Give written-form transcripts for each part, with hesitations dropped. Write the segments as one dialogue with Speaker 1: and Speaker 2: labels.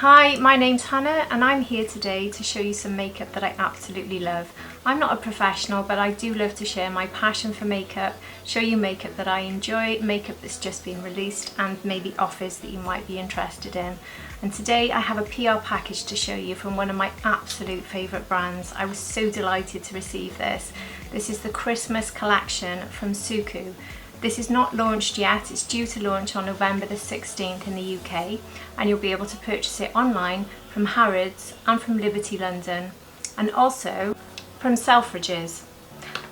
Speaker 1: Hi, my name's Hannah and I'm here today to show you some makeup that I absolutely love. I'm not a professional, but I do love to share my passion for makeup, show you makeup that I enjoy, makeup that's just been released, and maybe offers that you might be interested in. And today I have a PR package to show you from one of my absolute favourite brands. I was so delighted to receive this. This is the Christmas collection from Sukku. This is not launched yet, it's due to launch on November the 16th in the UK, and you'll be able to purchase it online from Harrods and from Liberty London, and also from Selfridges.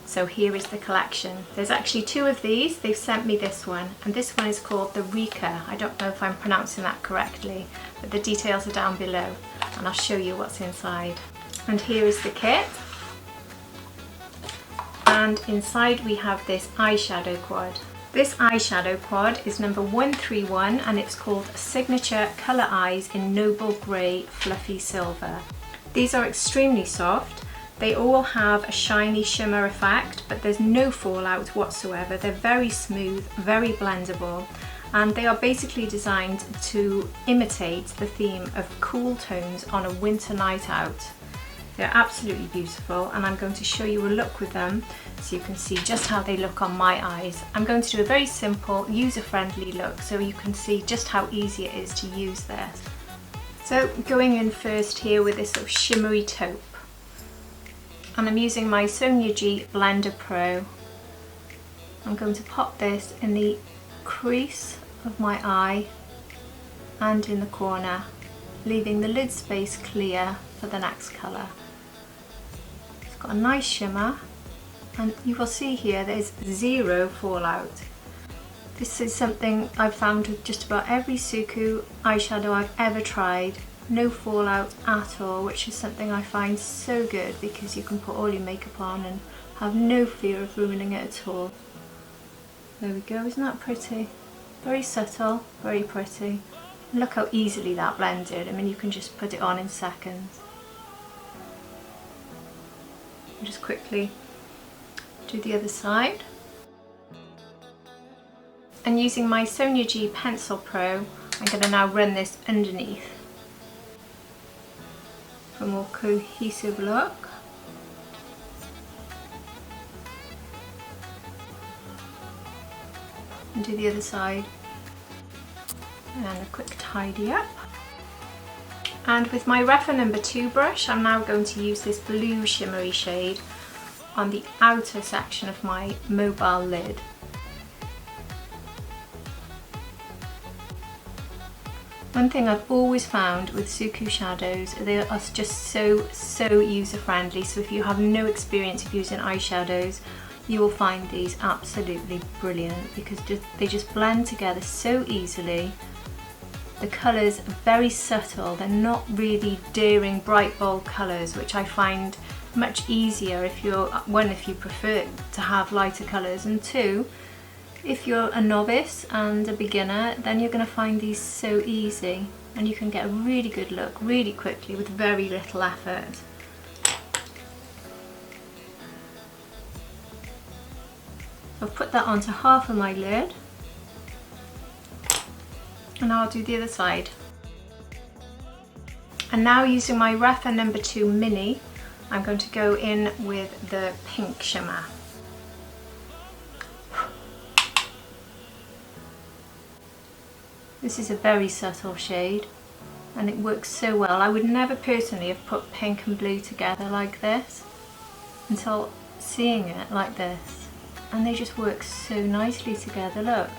Speaker 1: So here is the collection. There's actually two of these. They've sent me this one, and this one is called the Rikka. I don't know if I'm pronouncing that correctly, but the details are down below and I'll show you what's inside. And here is the kit. And inside we have this eyeshadow quad. This eyeshadow quad is number 131 and it's called Signature Colour Eyes in Noble Grey Fluffy Silver. These are extremely soft. They all have a shiny shimmer effect, but there's no fallout whatsoever. They're very smooth, very blendable, and they are basically designed to imitate the theme of cool tones on a winter night out. They're absolutely beautiful, and I'm going to show you a look with them so you can see just how they look on my eyes. I'm going to do a very simple, user-friendly look so you can see just how easy it is to use this. So going in first here with this sort of shimmery taupe. And I'm using my Sonia G Blender Pro. I'm going to pop this in the crease of my eye and in the corner, leaving the lid space clear for the next colour. It's got a nice shimmer, and you will see here there's zero fallout. This is something I've found with just about every Sukku eyeshadow I've ever tried. No fallout at all, which is something I find so good because you can put all your makeup on and have no fear of ruining it at all. There we go, isn't that pretty? Very subtle, very pretty. Look how easily that blended. I mean, you can just put it on in seconds. I'll just quickly do the other side. And using my Sonia G Pencil Pro, I'm going to now run this underneath for a more cohesive look. And do the other side. And a quick tidy up. And with my Refa number 2 brush, I'm now going to use this blue shimmery shade on the outer section of my mobile lid. One thing I've always found with Sukku shadows, they are just so user friendly, so if you have no experience of using eyeshadows, you will find these absolutely brilliant because they just blend together so easily. The colours are very subtle, they're not really daring bright bold colours, which I find much easier if you prefer to have lighter colours, and two, if you're a novice and a beginner, then you're going to find these so easy and you can get a really good look really quickly with very little effort. So I've put that onto half of my lid and I'll do the other side. And now using my Refa number 2 mini, I'm going to go in with the pink shimmer. This is a very subtle shade and it works so well. I would never personally have put pink and blue together like this until seeing it like this, and they just work so nicely together. Look,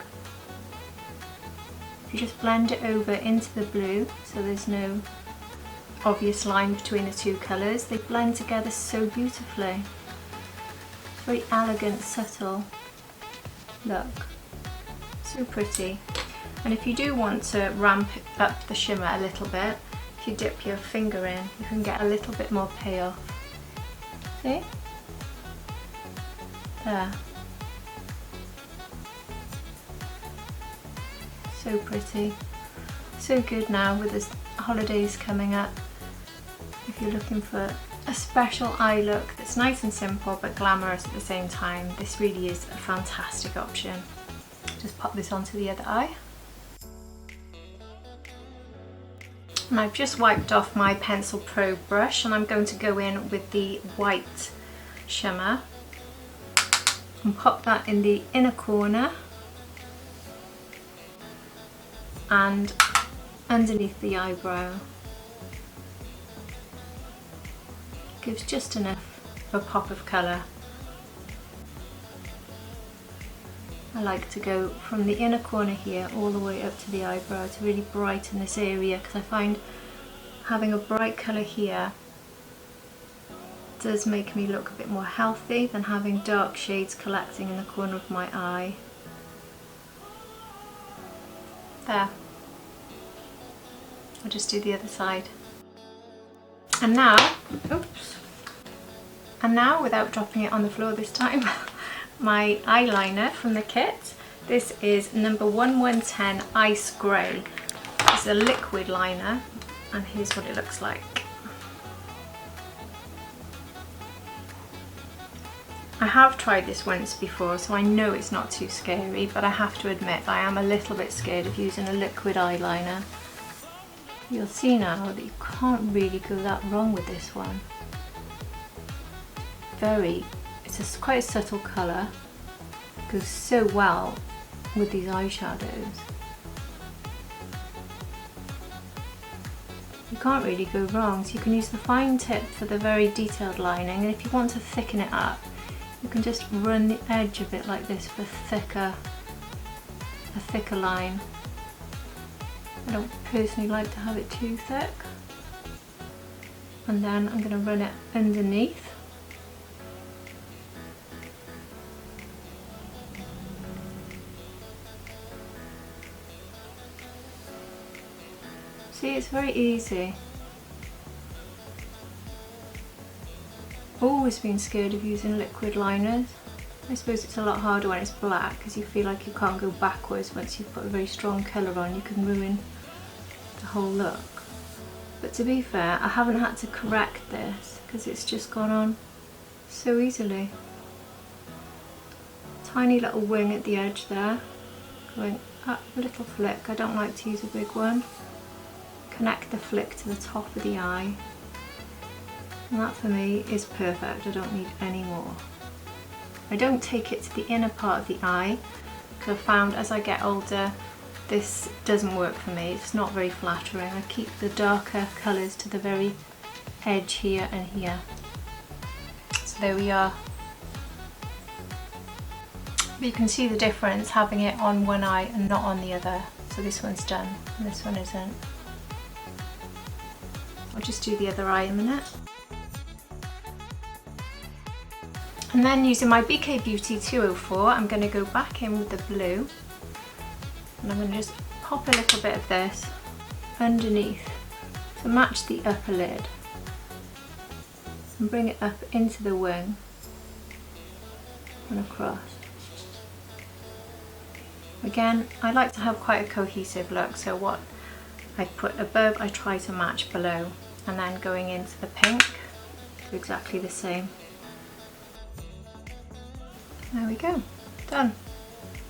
Speaker 1: if you just blend it over into the blue so there's no obvious line between the two colours, they blend together so beautifully. Very elegant, subtle look, so pretty. And if you do want to ramp up the shimmer a little bit, if you dip your finger in, you can get a little bit more payoff. See? There. So pretty. So good now with the holidays coming up. If you're looking for a special eye look that's nice and simple but glamorous at the same time, this really is a fantastic option. Just pop this onto the other eye. And I've just wiped off my Pencil Pro brush and I'm going to go in with the white shimmer and pop that in the inner corner and underneath the eyebrow. Gives just enough of a pop of colour. I like to go from the inner corner here all the way up to the eyebrow to really brighten this area, because I find having a bright colour here does make me look a bit more healthy than having dark shades collecting in the corner of my eye. There. I'll just do the other side. And now, oops, and now without dropping it on the floor this time, my eyeliner from the kit. This is number 1110 Ice Grey. It's a liquid liner and here's what it looks like. I have tried this once before, so I know it's not too scary, but I have to admit I am a little bit scared of using a liquid eyeliner. You'll see now that you can't really go that wrong with this one. It's quite a subtle colour, goes so well with these eyeshadows. You can't really go wrong, so you can use the fine tip for the very detailed lining, and if you want to thicken it up, you can just run the edge a bit like this for a thicker line. I don't personally like to have it too thick. And then I'm going to run it underneath. See, it's very easy. Always been scared of using liquid liners. I suppose it's a lot harder when it's black because you feel like you can't go backwards. Once you've put a very strong colour on, you can ruin the whole look. But to be fair, I haven't had to correct this because it's just gone on so easily. Tiny little wing at the edge there, going up a little flick. I don't like to use a big one. Connect the flick to the top of the eye. And that for me is perfect. I don't need any more. I don't take it to the inner part of the eye because I've found as I get older this doesn't work for me. It's not very flattering. I keep the darker colours to the very edge here and here. So there we are. But you can see the difference having it on one eye and not on the other. So this one's done and this one isn't. I'll just do the other eye in a minute. And then using my BK Beauty 204, I'm going to go back in with the blue. And I'm going to just pop a little bit of this underneath to match the upper lid. And bring it up into the wing and across. Again, I like to have quite a cohesive look, so what I put above I try to match below, and then going into the pink, do exactly the same. There we go, done.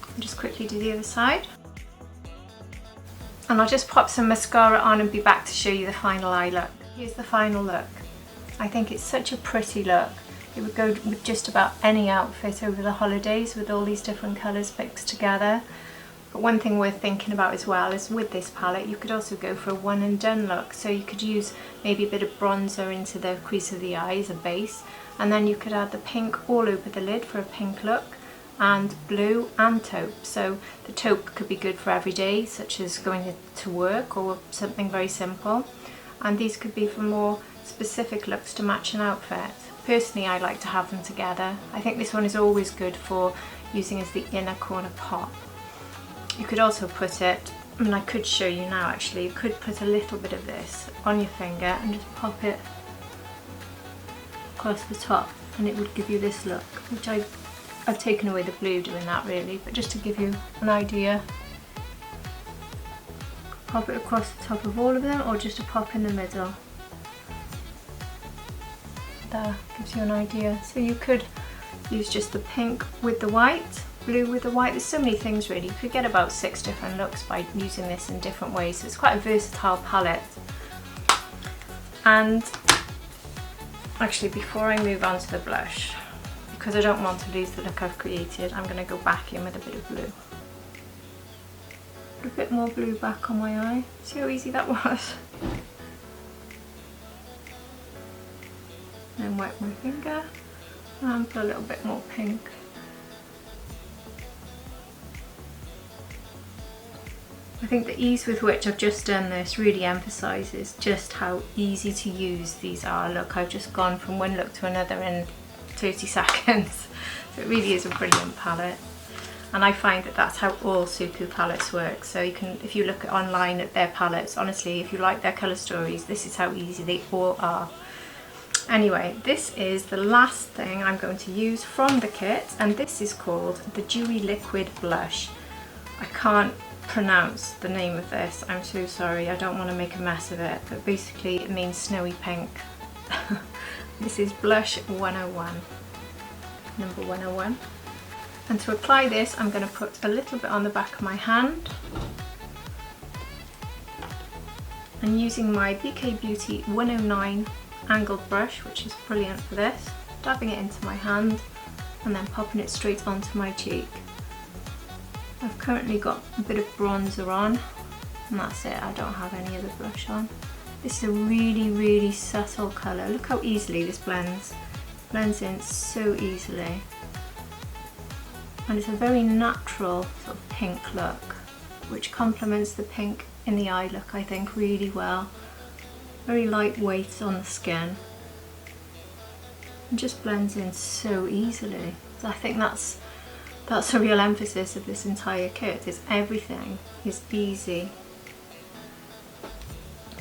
Speaker 1: I'll just quickly do the other side. And I'll just pop some mascara on and be back to show you the final eye look. Here's the final look. I think it's such a pretty look. It would go with just about any outfit over the holidays with all these different colours mixed together. But one thing worth thinking about as well is with this palette you could also go for a one and done look. So you could use maybe a bit of bronzer into the crease of the eye as a base, and then you could add the pink all over the lid for a pink look, and blue and taupe. So the taupe could be good for every day, such as going to work or something very simple, and these could be for more specific looks to match an outfit. Personally, I like to have them together. I think this one is always good for using as the inner corner pop. You could also put it, I mean I could show you now actually, you could put a little bit of this on your finger and just pop it across the top and it would give you this look, which I've taken away the blue doing that really, but just to give you an idea. Pop it across the top of all of them or just a pop in the middle. There, gives you an idea. So you could use just the pink with the white, blue with the white. There's so many things really. You could get about 6 different looks by using this in different ways. So it's quite a versatile palette. And actually, before I move on to the blush, because I don't want to lose the look I've created, I'm going to go back in with a bit of blue. Put a bit more blue back on my eye. See how easy that was? Then wipe my finger and put a little bit more pink. I think the ease with which I've just done this really emphasises just how easy to use these are. Look, I've just gone from one look to another in 30 seconds. So it really is a brilliant palette. And I find that that's how all Sukku palettes work. So you can, if you look online at their palettes, honestly, if you like their colour stories, this is how easy they all are. Anyway, this is the last thing I'm going to use from the kit, and this is called the Dewy Liquid Blush. I can't pronounce the name of this, I'm so sorry, I don't want to make a mess of it, but basically it means snowy pink. This is Blush 101, number 101. And to apply this, I'm going to put a little bit on the back of my hand. And using my BK Beauty 109 angled brush, which is brilliant for this, dabbing it into my hand and then popping it straight onto my cheek. I've currently got a bit of bronzer on, and that's it, I don't have any other blush on. This is a really subtle colour. Look how easily this blends in so easily. And it's a very natural sort of pink look, which complements the pink in the eye look, I think, really well. Very lightweight on the skin. It just blends in so easily. So I think that's a real emphasis of this entire kit, is everything is easy.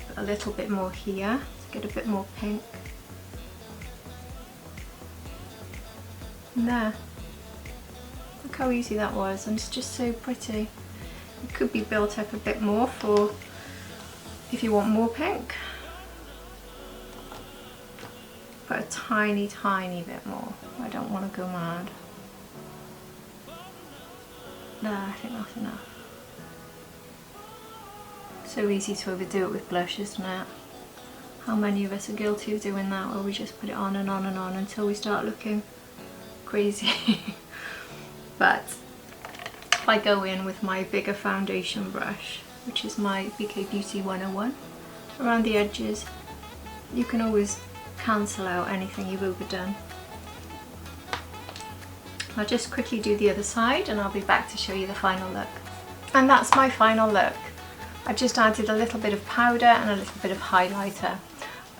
Speaker 1: Put a little bit more here to get a bit more pink. And there. Look how easy that was, and it's just so pretty. It could be built up a bit more for if you want more pink. Put a tiny bit more. I don't want to go mad. No, I think that's enough. So easy to overdo it with blush, isn't it? How many of us are guilty of doing that, where we just put it on and on and on until we start looking crazy. But if I go in with my bigger foundation brush, which is my BK Beauty 101, around the edges, you can always cancel out anything you've overdone. I'll just quickly do the other side and I'll be back to show you the final look. And that's my final look. I've just added a little bit of powder and a little bit of highlighter.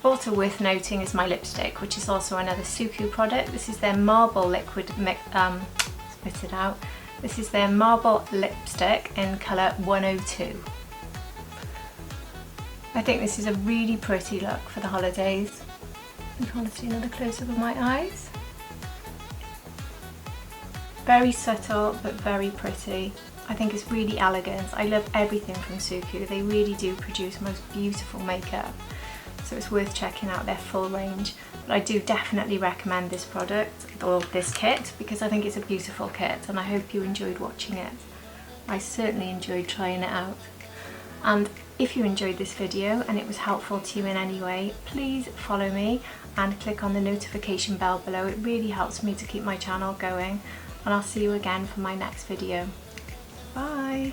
Speaker 1: Also worth noting is my lipstick, which is also another Sukku product. This is their Marble Liquid, spit it out. This is their Marble Lipstick in colour 102. I think this is a really pretty look for the holidays. If you want to see another close-up of my eyes. Very subtle but very pretty. I think it's really elegant. I love everything from Sukku. They really do produce most beautiful makeup. So it's worth checking out their full range. But I do definitely recommend this product, or this kit, because I think it's a beautiful kit and I hope you enjoyed watching it. I certainly enjoyed trying it out. And if you enjoyed this video and it was helpful to you in any way, please follow me and click on the notification bell below. It really helps me to keep my channel going. And I'll see you again for my next video. Bye!